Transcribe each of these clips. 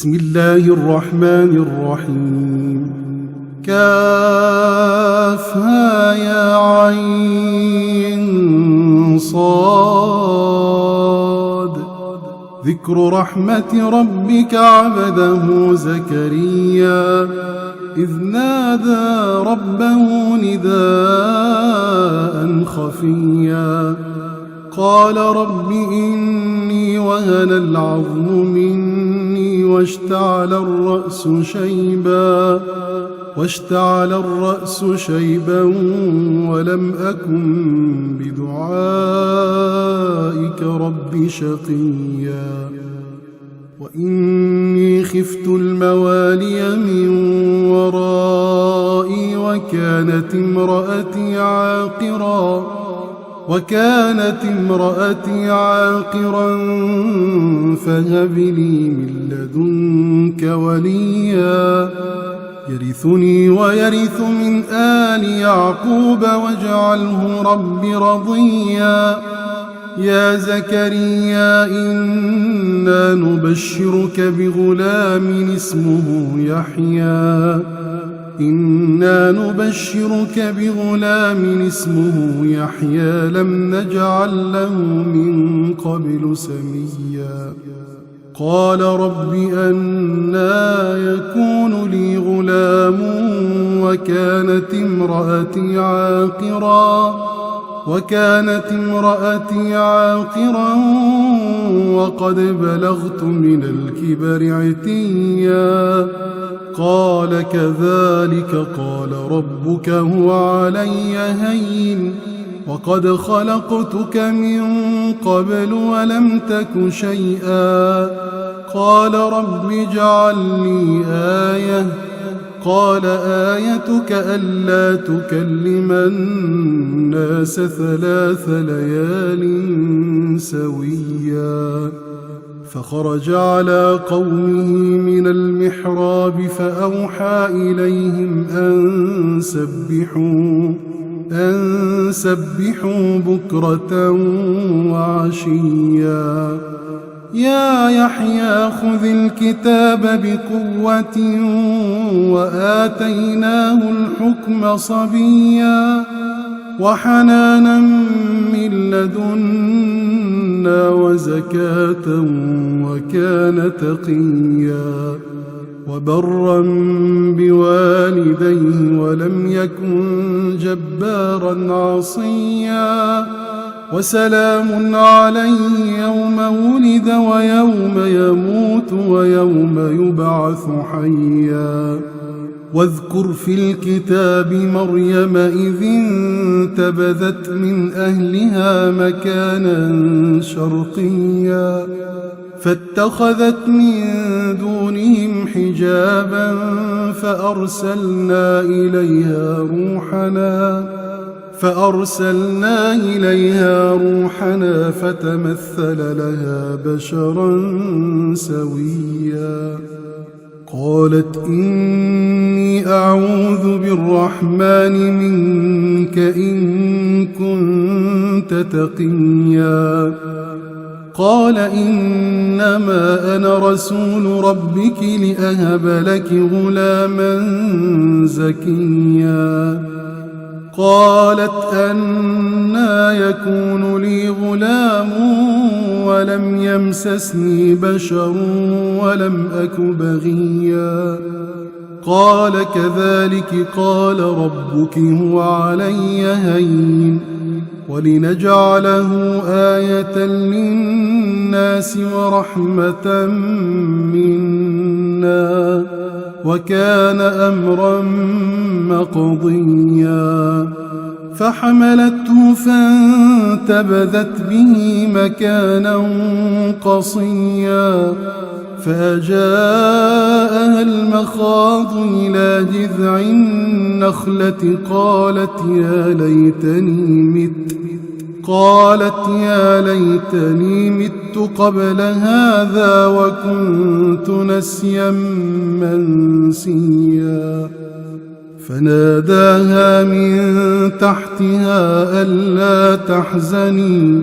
بسم الله الرحمن الرحيم. كافها يا عين صاد. ذكر رحمة ربك عبده زكريا إذ نادى ربه نداء خفيا قال رب إني وهن العظم مني واشتعل الرأس شيبا ولم أكن بدعائك رب شقيا وإني خفت الموالي من ورائي وكانت امرأتي عاقرا فهب لي من لدنك وليا يرثني ويرث من آل يعقوب واجعله رب رضيا. يا زكريا إنا نبشرك بغلام اسمه يحيى لم نجعل له من قبل سميا. قال رب أنى يكون لي غلام وكانت امرأتي عاقرا وقد بلغت من الكبر عتيا. قال كذلك قال ربك هو علي هين وقد خلقتك من قبل ولم تك شيئا. قال رب اجعل لي آية. قال آيتك ألا تكلم الناس 3 ليال سويا. فخرج على قومه من المحراب فأوحى إليهم أن سبحوا بكرة وعشيا. يا يحيى خذ الكتاب بقوة وآتيناه الحكم صبيا وحنانا من لدنا وزكاة وكان تقيا وبرا بوالديه ولم يكن جبارا عصيا. وسلام عليه يوم ولد ويوم يموت ويوم يبعث حيا. واذكر في الكتاب مريم إذ انتبذت من أهلها مكانا شرقيا فاتخذت من دونهم حجابا فأرسلنا إليها روحنا فتمثل لها بشرا سويا. قالت إني أعوذ بالرحمن منك إن كنت تقيا. قال إنما أنا رسول ربك لأهب لك غلاما زكيا. قالت أنى يكون لي غلام ولم يمسسني بشر ولم أك بغيا. قال كذلك قال ربك هو علي هين ولنجعله آية للناس ورحمة منا وكان أمرا مقضيا. فحملته فانتبذت به مكانا قصيا فأجاءها المخاض إلى جذع النخلة قالت يا ليتني مت قبل هذا وكنت نسيا منسيا. فناداها من تحتها ألا تحزني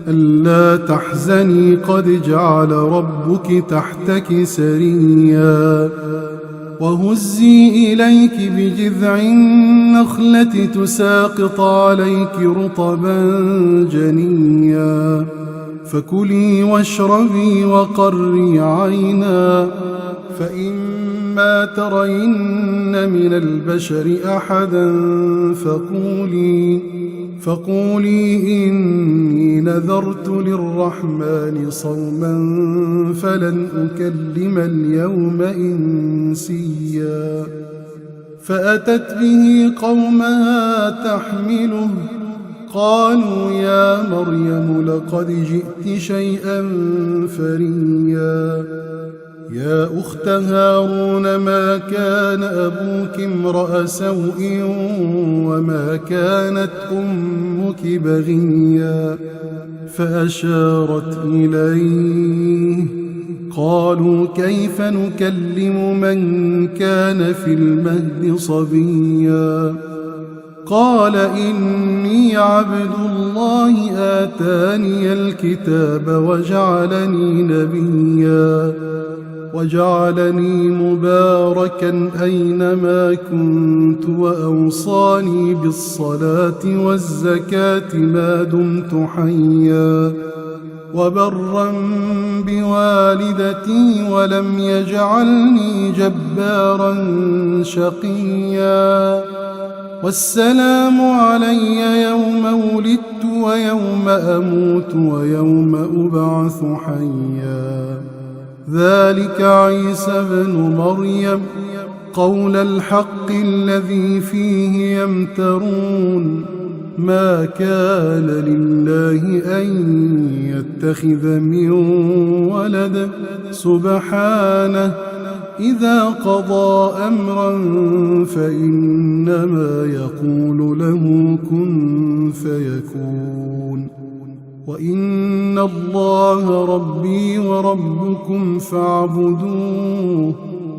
ألا تحزني قد جعل ربك تحتك سريا وهزي إليك بجذع النخلة تساقط عليك رطبا جنيا فكلي واشربي وقري عينا فإما ترين من البشر أحدا فقولي إني نذرت للرحمن صوما فلن أكلم اليوم إنسيا فأتت به قومها تحمله قالوا يا مريم لقد جئت شيئا فريا يا أخت هارون ما كان أبوك امرأ سوء وما كانت أمك بغيا فأشارت إليه قالوا كيف نكلم من كان في المهد صبيا قال إني عبد الله آتاني الكتاب وجعلني مباركا أينما كنت وأوصاني بالصلاة والزكاة ما دمت حيا وبرا بوالدتي ولم يجعلني جبارا شقيا والسلام علي يوم ولدت ويوم أموت ويوم أبعث حيا ذلك عيسى بن مريم قول الحق الذي فيه يمترون ما كان لله أن يتخذ من ولد سبحانه إذا قضى أمرا فإنما يقول له كن فيكون وإن الله ربي وربكم فاعبدوه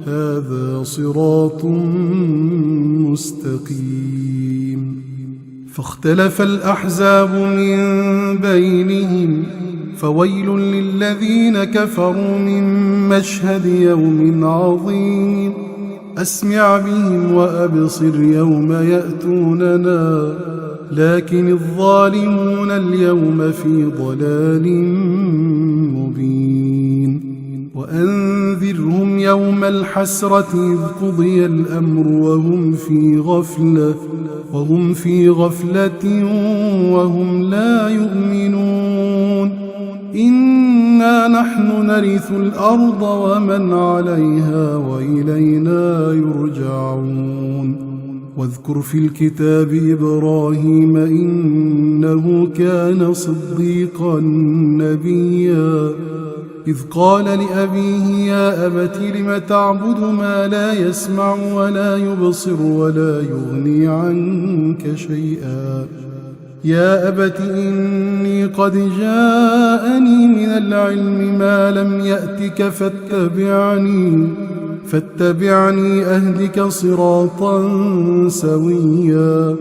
هذا صراط مستقيم فاختلف الأحزاب من بينهم فويل للذين كفروا من مشهد يوم عظيم أسمع بهم وأبصر يوم يأتوننا لكن الظالمون اليوم في ضلال مبين وأنذرهم يوم الحسرة إذ قضي الأمر وهم في غفلة وهم لا يؤمنون إنا نحن نرث الأرض ومن عليها وإلينا يرجعون واذكر في الكتاب إبراهيم إنه كان صديقا نبيا إذ قال لأبيه يا أبت لم تعبد ما لا يسمع ولا يبصر ولا يغني عنك شيئا يا أبت إني قد جاءني من العلم ما لم يأتك فاتبعني أهدك صراطا سويا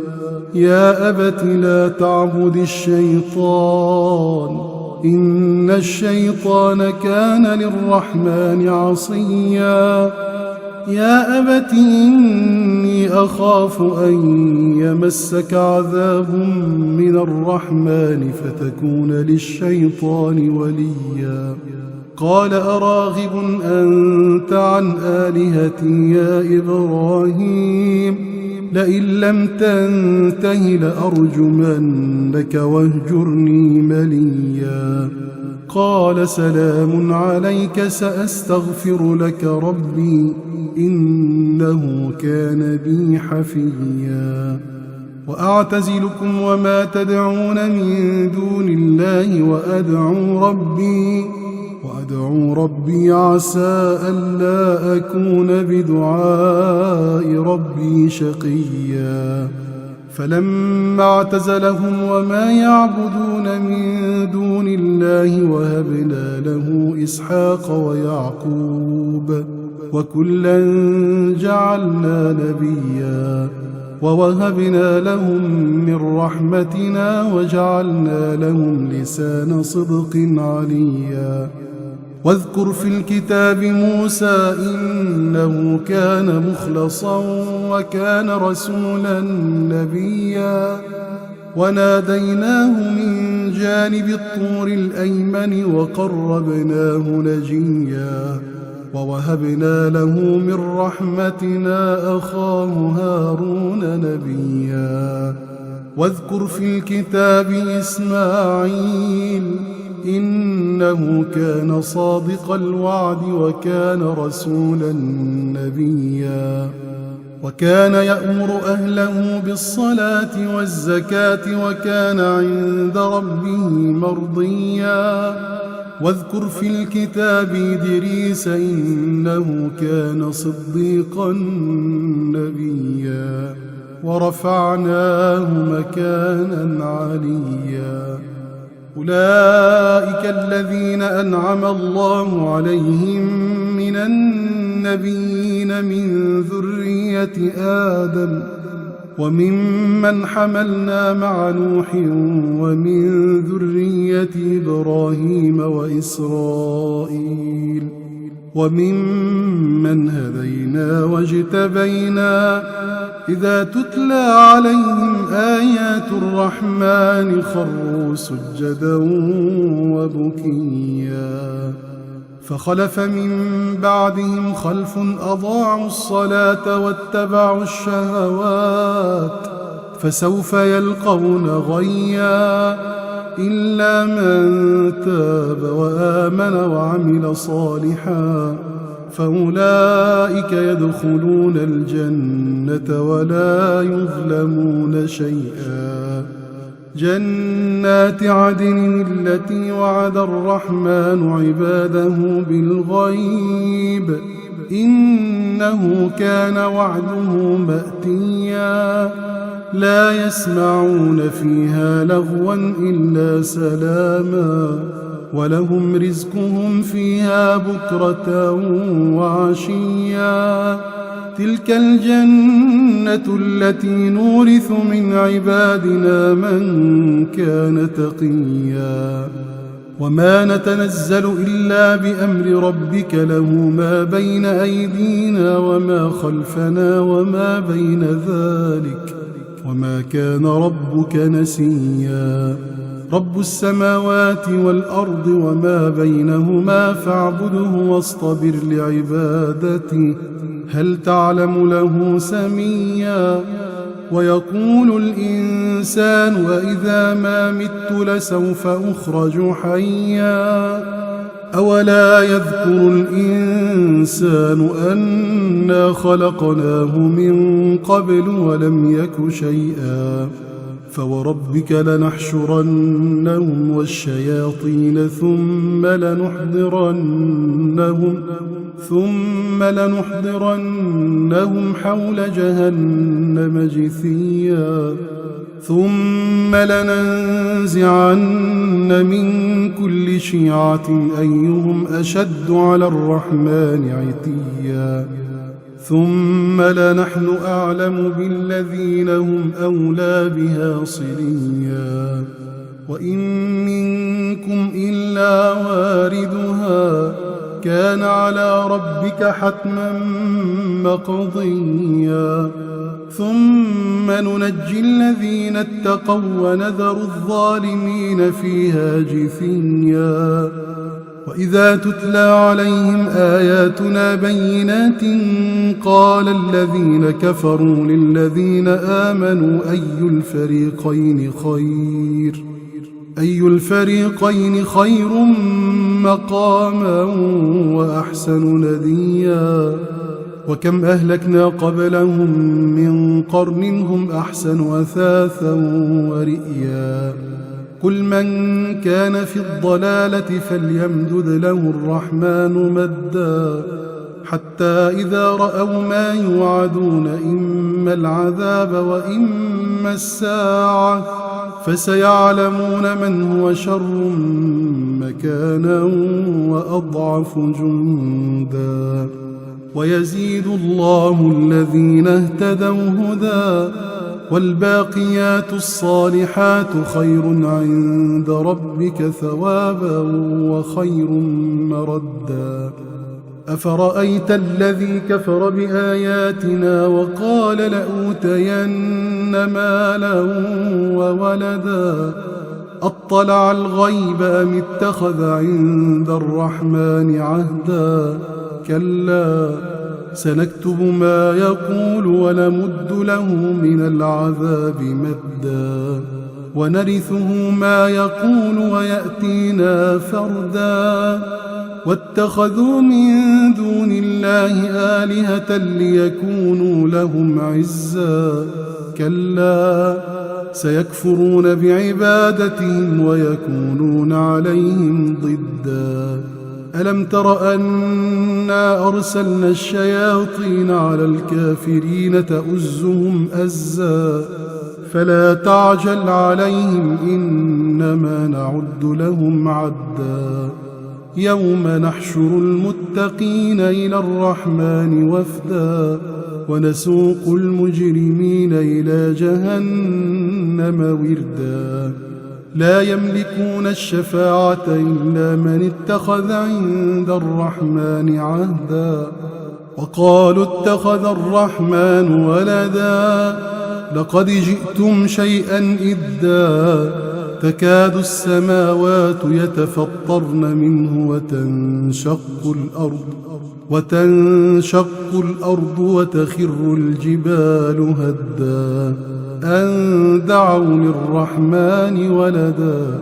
يا أبت لا تعبد الشيطان إن الشيطان كان للرحمن عصيا يا أبت إني أخاف أن يمسك عذاب من الرحمن فتكون للشيطان وليا قال أراغب أنت عن آلهتي يا إبراهيم لئن لم تنته لأرجمنك واهجرني مليا قال سلام عليك سأستغفر لك ربي إنه كان بي حفيا وأعتزلكم وما تدعون من دون الله وأدعو ربي عسى ألا أكون بدعاء ربي شقيا فلما اعتزلهم وما يعبدون من دون الله وهبنا له إسحاق ويعقوب وكلا جعلنا نبيا ووهبنا لهم من رحمتنا وجعلنا لهم لسان صدق عليا. واذكر في الكتاب موسى إنه كان مخلصا وكان رسولا نبيا. وناديناه من جانب الطور الأيمن وقربناه نجيا. ووهبنا له من رحمتنا أخاه هارون نبيا. واذكر في الكتاب إسماعيل إنه كان صادق الوعد وكان رسولا نبيا. وكان يأمر أهله بالصلاة والزكاة وكان عند ربه مرضيا. واذكر في الكتاب إدريس إنه كان صديقا نبيا. ورفعناه مكانا عليا. أولئك الذين أنعم الله عليهم من النبيين من ذرية آدم وممن حملنا مع نوح ومن ذرية إبراهيم وإسرائيل وممن هدينا واجتبينا. إذا تتلى عليهم آيات الرحمن خروا سجدا وبكيا. فخلف من بعدهم خلف أضاعوا الصلاة واتبعوا الشهوات فسوف يلقون غيا. إلا من تاب وآمن وعمل صالحا فأولئك يدخلون الجنة ولا يظلمون شيئا. جنات عدن التي وعد الرحمن عباده بالغيب إنه كان وعده مأتيا. لا يسمعون فيها لغوا إلا سلاما ولهم رزقهم فيها بكرة وعشيا. تلك الجنة التي نورث من عبادنا من كان تقيا. وما نتنزل إلا بأمر ربك له ما بين أيدينا وما خلفنا وما بين ذلك وما كان ربك نسيا. رب السماوات والأرض وما بينهما فاعبده واصطبر لعبادته هل تعلم له سميا. ويقول الإنسان وإذا ما مت لسوف أخرج حيا. أولا يذكر الإنسان أنا خلقناه من قبل ولم يك شيئا. فوربك لنحشرنهم والشياطين ثم لنحضرنهم حول جهنم جثيا. ثم لننزعن من كل شيعة أيهم أشد على الرحمن عتيا. ثم لنحن أعلم بالذين هم أولى بها صليا. وإن منكم إلا واردها كان على ربك حتما مقضيا. ثم ننجي الذين اتقوا ونذر الظالمين فيها جثيا. وإذا تتلى عليهم آياتنا بينات قال الذين كفروا للذين آمنوا أي الفريقين خير مقاما وأحسن نديا. وكم أهلكنا قبلهم من قرن هم أحسن أثاثا ورئيا. قل من كان في الضلالة فليمدد له الرحمن مدا حتى إذا رأوا ما يوعدون إما العذاب وإما الساعة فسيعلمون من هو شر مكانا وأضعف جندا. ويزيد الله الذين اهتدوا هدى والباقيات الصالحات خير عند ربك ثوابا وخير مردا أفرأيت الذي كفر بآياتنا وقال لأوتين مالا وولدا أطلع الغيب أم اتخذ عند الرحمن عهدا كلا سنكتب ما يقول ونمد له من العذاب مدا ونرثه ما يقول ويأتينا فردا واتخذوا من دون الله آلهة ليكونوا لهم عزا كلا سيكفرون بعبادتهم ويكونون عليهم ضدا ألم تر أنا أرسلنا الشياطين على الكافرين تؤزهم أزا فلا تعجل عليهم إنما نعد لهم عدا يوم نحشر المتقين إلى الرحمن وفدا ونسوق المجرمين إلى جهنم وردا لا يملكون الشفاعة إلا من اتخذ عند الرحمن عهدا وقالوا اتخذ الرحمن ولدا لقد جئتم شيئا إدا تكاد السماوات يتفطرن منه وتنشق الأرض وتخر الجبال هدا أن دعوا للرحمن ولدا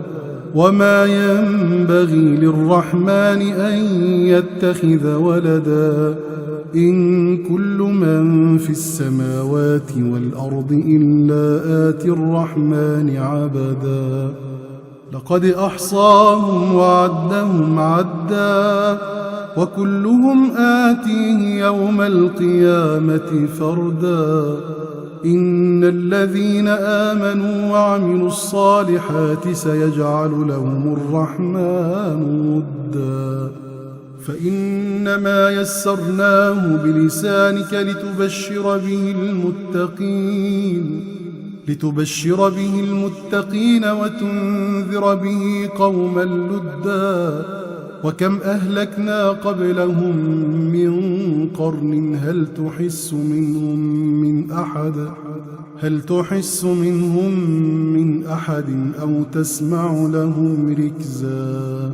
وما ينبغي للرحمن أن يتخذ ولدا إن كل من في السماوات والأرض إلا آتي الرحمن عبدا لقد أحصاهم وعدهم عدا وكلهم آتيه يوم القيامة فردا إن الذين آمنوا وعملوا الصالحات سيجعل لهم الرحمن ودا فإنما يسرناه بلسانك لتبشر به المتقين وتنذر به قوما لدا وكم أهلكنا قبلهم من قرن هل تحس منهم من أحد أو تسمع لهم ركزا